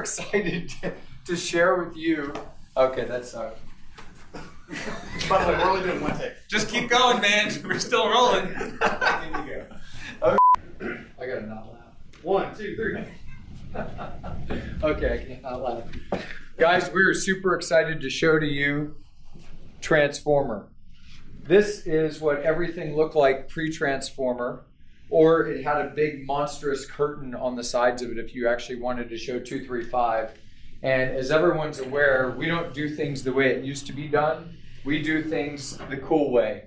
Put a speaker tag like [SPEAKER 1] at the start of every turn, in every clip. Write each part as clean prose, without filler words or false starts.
[SPEAKER 1] excited to share with you. Okay, that's
[SPEAKER 2] By the way, we're only doing one take.
[SPEAKER 3] Just keep going, man. We're still rolling.
[SPEAKER 2] Here you go.
[SPEAKER 1] I gotta not laugh.
[SPEAKER 2] 1, 2, 3.
[SPEAKER 1] Okay, I can't not laugh. Guys, we are super excited to show to you Transformer. This is what everything looked like pre-Transformer, or it had a big monstrous curtain on the sides of it if you actually wanted to show 235. And as everyone's aware, we don't do things the way it used to be done. We do things the cool way.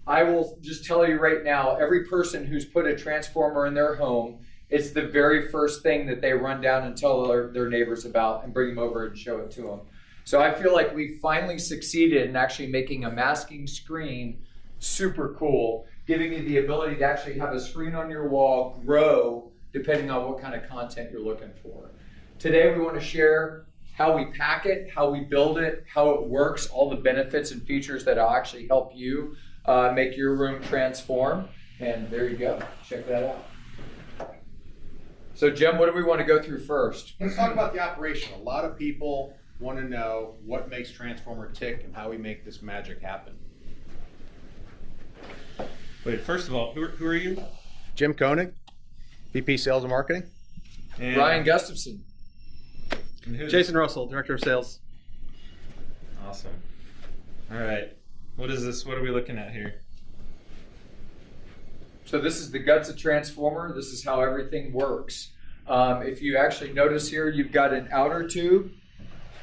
[SPEAKER 1] I will just tell you right now, every person who's put a Transformer in their home, it's the very first thing that they run down and tell their neighbors about and bring them over and show it to them. So I feel like we finally succeeded in actually making a masking screen super cool, giving you the ability to actually have a screen on your wall grow depending on what kind of content you're looking for. Today we want to share how we pack it, how we build it, how it works, all the benefits and features that will actually help you make your room transform. And there you go. Check that out. So Jim, what do we want to go through first?
[SPEAKER 2] Let's talk about the operation. A lot of people want to know what makes Transformer tick and how we make this magic happen.
[SPEAKER 3] Wait, first of all, who are you?
[SPEAKER 2] Jim Koenig, VP Sales and Marketing.
[SPEAKER 3] And
[SPEAKER 1] Ryan Gustafson.
[SPEAKER 3] and who's-
[SPEAKER 4] Jason Russell, Director of Sales.
[SPEAKER 3] Awesome. All right. What is this? What are we looking at here?
[SPEAKER 1] So this is the guts of Transformer. This is how everything works. If you actually notice here, you've got an outer tube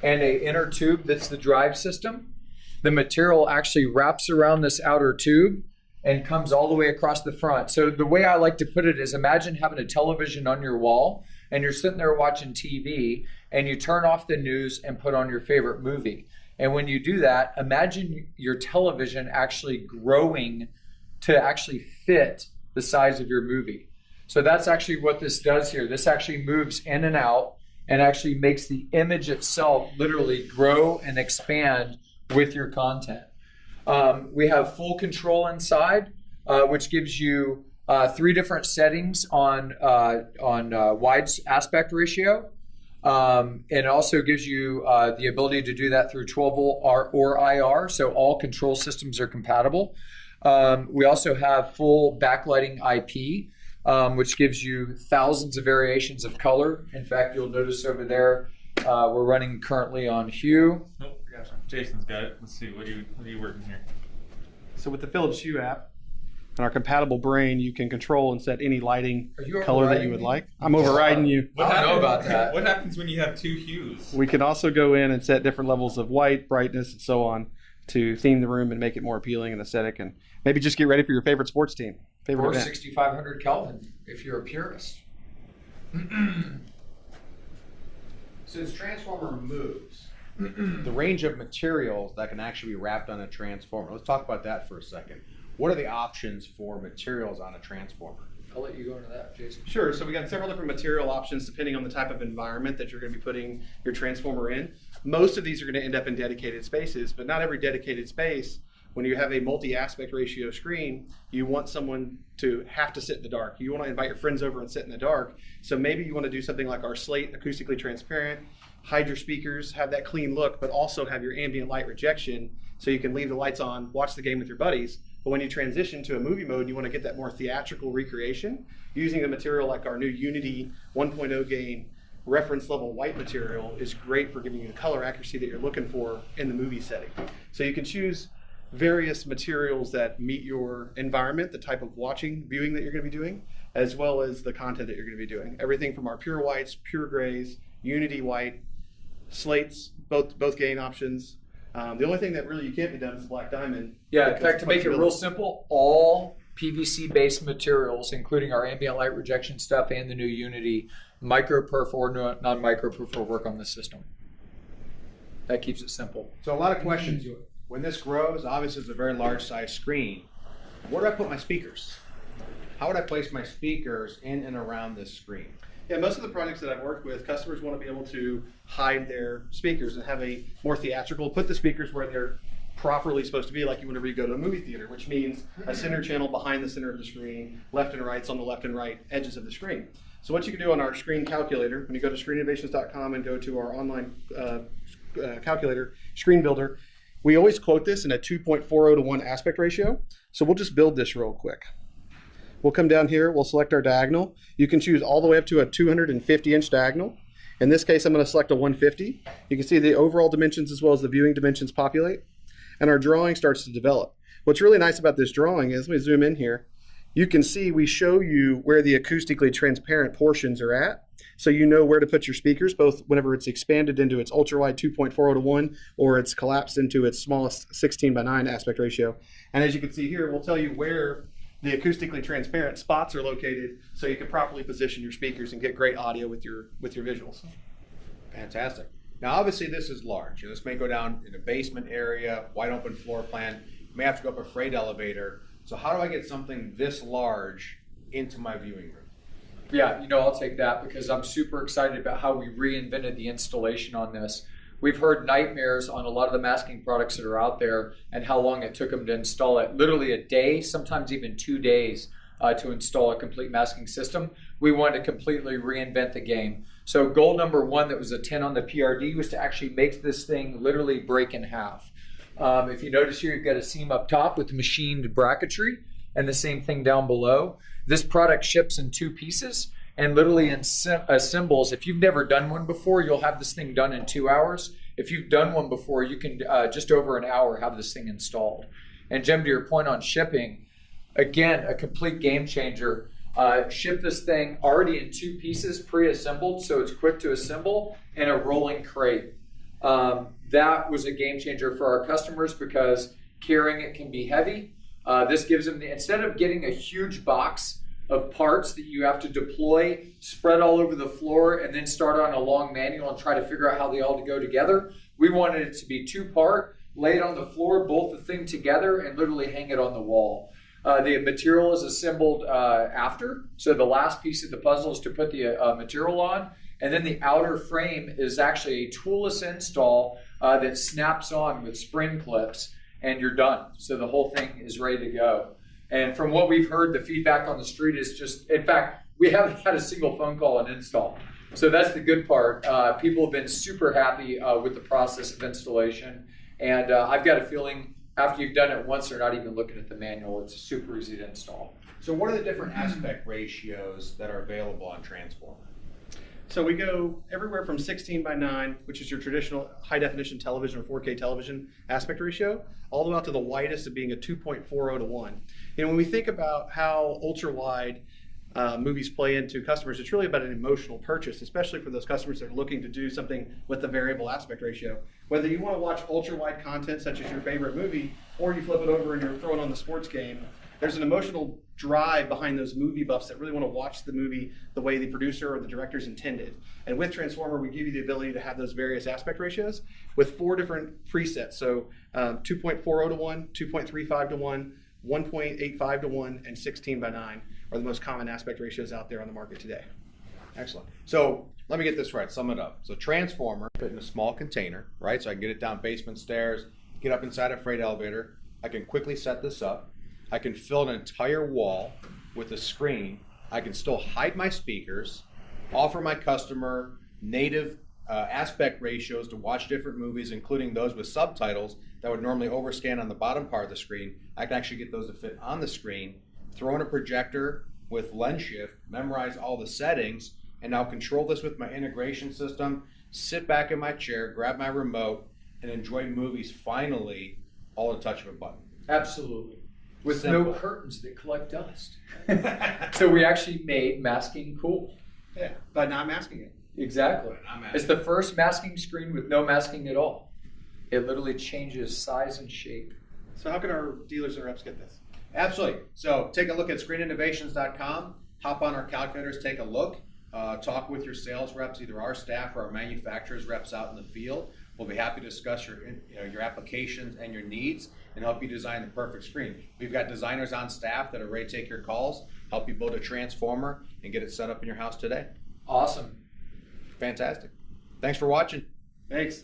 [SPEAKER 1] and an inner tube that's the drive system. The material actually wraps around this outer tube and comes all the way across the front. So the way I like to put it is, imagine having a television on your wall and you're sitting there watching TV and you turn off the news and put on your favorite movie. And when you do that, imagine your television actually growing to actually fit the size of your movie. So that's actually what this does here. This actually moves in and out and actually makes the image itself literally grow and expand with your content. We have full control inside, which gives you 3 different settings on wide aspect ratio. And it also gives you the ability to do that through 12 volt or IR, so all control systems are compatible. We also have full backlighting IP, which gives you thousands of variations of color. In fact, you'll notice over there, we're running currently on hue.
[SPEAKER 3] Nope. Jason's got it. Let's see. What are you working here?
[SPEAKER 4] So with the Philips Hue app and our compatible brain, you can control and set any lighting
[SPEAKER 1] Are you
[SPEAKER 4] color that
[SPEAKER 1] overriding
[SPEAKER 4] you would
[SPEAKER 1] me?
[SPEAKER 4] like. I'm overriding you.
[SPEAKER 1] I don't know about that.
[SPEAKER 3] What happens when you have 2 hues?
[SPEAKER 4] We can also go in and set different levels of white, brightness, and so on to theme the room and make it more appealing and aesthetic, and maybe just get ready for your favorite sports team, favorite
[SPEAKER 1] Or
[SPEAKER 4] event.
[SPEAKER 1] 6,500 Kelvin if you're a purist.
[SPEAKER 2] Since Transformer moves, the range of materials that can actually be wrapped on a Transformer. Let's talk about that for a second. What are the options for materials on a Transformer?
[SPEAKER 1] I'll let you go into that, Jason.
[SPEAKER 4] Sure. So we got several different material options depending on the type of environment that you're going to be putting your transformer in. Most of these are going to end up in dedicated spaces, but not every dedicated space. When you have a multi-aspect ratio screen, you want someone to have to sit in the dark. You want to invite your friends over and sit in the dark. So maybe you want to do something like our Slate, acoustically transparent, hide your speakers, have that clean look, but also have your ambient light rejection so you can leave the lights on, watch the game with your buddies. But when you transition to a movie mode, you want to get that more theatrical recreation. Using a material like our new Unity 1.0 gain reference level white material is great for giving you the color accuracy that you're looking for in the movie setting. So you can choose various materials that meet your environment, the type of viewing that you're going to be doing, as well as the content that you're going to be doing. Everything from our pure whites, pure grays, Unity white, slates, both gain options. The only thing that really you can't be done is Black Diamond.
[SPEAKER 1] Yeah, in fact, to make it real simple, all PVC-based materials, including our ambient light rejection stuff and the new Unity, micro-perf or non-micro-perf will work on the system. That keeps it simple.
[SPEAKER 2] So a lot of questions. When this grows, obviously it's a very large size screen. Where do I put my speakers? How would I place my speakers in and around this screen?
[SPEAKER 4] Yeah, most of the projects that I've worked with, customers want to be able to hide their speakers and have a more theatrical, put the speakers where they're properly supposed to be, like you whenever you go to a movie theater, which means a center channel behind the center of the screen, left and right's on the left and right edges of the screen. So what you can do on our screen calculator, when you go to screeninnovations.com and go to our online calculator, Screen Builder, we always quote this in a 2.40 to 1 aspect ratio. So we'll just build this real quick. We'll come down here, we'll select our diagonal. You can choose all the way up to a 250-inch diagonal. In this case, I'm going to select a 150. You can see the overall dimensions as well as the viewing dimensions populate. And our drawing starts to develop. What's really nice about this drawing is, let me zoom in here, you can see we show you where the acoustically transparent portions are at. So you know where to put your speakers, both whenever it's expanded into its ultra-wide 2.40 to 1 or it's collapsed into its smallest 16:9 aspect ratio. And as you can see here, we'll tell you where the acoustically transparent spots are located so you can properly position your speakers and get great audio with your visuals.
[SPEAKER 2] Fantastic. Now, obviously, this is large. This may go down in a basement area, wide open floor plan. You may have to go up a freight elevator. So how do I get something this large into my viewing room?
[SPEAKER 1] Yeah, I'll take that because I'm super excited about how we reinvented the installation on this. We've heard nightmares on a lot of the masking products that are out there and how long it took them to install it. Literally a day, sometimes even 2 days to install a complete masking system. We wanted to completely reinvent the game. So goal number 1 that was a 10 on the PRD was to actually make this thing literally break in half. If you notice here, you've got a seam up top with machined bracketry and the same thing down below. This product ships in 2 pieces and literally assembles. If you've never done one before, you'll have this thing done in 2 hours. If you've done one before, you can just over an hour have this thing installed. And Jim, to your point on shipping, again, a complete game changer. Ship this thing already in 2 pieces, pre-assembled, so it's quick to assemble, and a rolling crate. That was a game changer for our customers because carrying it can be heavy. This gives them, instead of getting a huge box of parts that you have to deploy, spread all over the floor, and then start on a long manual and try to figure out how they all go together, we wanted it to be 2-part, lay it on the floor, bolt the thing together, and literally hang it on the wall. The material is assembled after, so the last piece of the puzzle is to put the material on, and then the outer frame is actually a toolless install that snaps on with spring clips, and you're done. So the whole thing is ready to go. And from what we've heard, the feedback on the street is just, in fact, we haven't had a single phone call and install. So that's the good part. People have been super happy with the process of installation. And I've got a feeling after you've done it once, they're not even looking at the manual. It's super easy to install.
[SPEAKER 2] So what are the different aspect ratios that are available on Transformer?
[SPEAKER 4] So we go everywhere from 16:9, which is your traditional high definition television or 4K television aspect ratio, all the way out to the widest of being a 2.40 to 1. And when we think about how ultra wide movies play into customers, it's really about an emotional purchase, especially for those customers that are looking to do something with the variable aspect ratio. Whether you want to watch ultra wide content such as your favorite movie, or you flip it over and you're throwing on the sports game, there's an emotional drive behind those movie buffs that really want to watch the movie the way the producer or the director's intended. And with Transformer, we give you the ability to have those various aspect ratios with 4 different presets. So 2.40 to 1, 2.35 to 1, 1.85 to 1, and 16:9 are the most common aspect ratios out there on the market today.
[SPEAKER 2] Excellent. So let me get this right, sum it up. So Transformer fit in a small container, right? So I can get it down basement stairs, get up inside a freight elevator. I can quickly set this up. I can fill an entire wall with a screen. I can still hide my speakers, offer my customer native aspect ratios to watch different movies, including those with subtitles that would normally overscan on the bottom part of the screen. I can actually get those to fit on the screen, throw in a projector with lens shift, memorize all the settings, and now control this with my integration system, sit back in my chair, grab my remote, and enjoy movies finally all at the touch of a button.
[SPEAKER 1] Absolutely. With
[SPEAKER 2] Simple.
[SPEAKER 1] no curtains that collect dust. So we actually made masking cool.
[SPEAKER 4] Yeah, but not masking it.
[SPEAKER 1] Exactly.
[SPEAKER 2] Not masking.
[SPEAKER 1] It's the first masking screen with no masking at all. It literally changes size and shape.
[SPEAKER 4] So how can our dealers and reps get this?
[SPEAKER 2] Absolutely. So take a look at screeninnovations.com, hop on our calculators, take a look, talk with your sales reps, either our staff or our manufacturers reps out in the field. We'll be happy to discuss your applications and your needs and help you design the perfect screen. We've got designers on staff that are ready to take your calls, help you build a transformer, and get it set up in your house today.
[SPEAKER 1] Awesome.
[SPEAKER 2] Fantastic. Thanks for watching.
[SPEAKER 4] Thanks.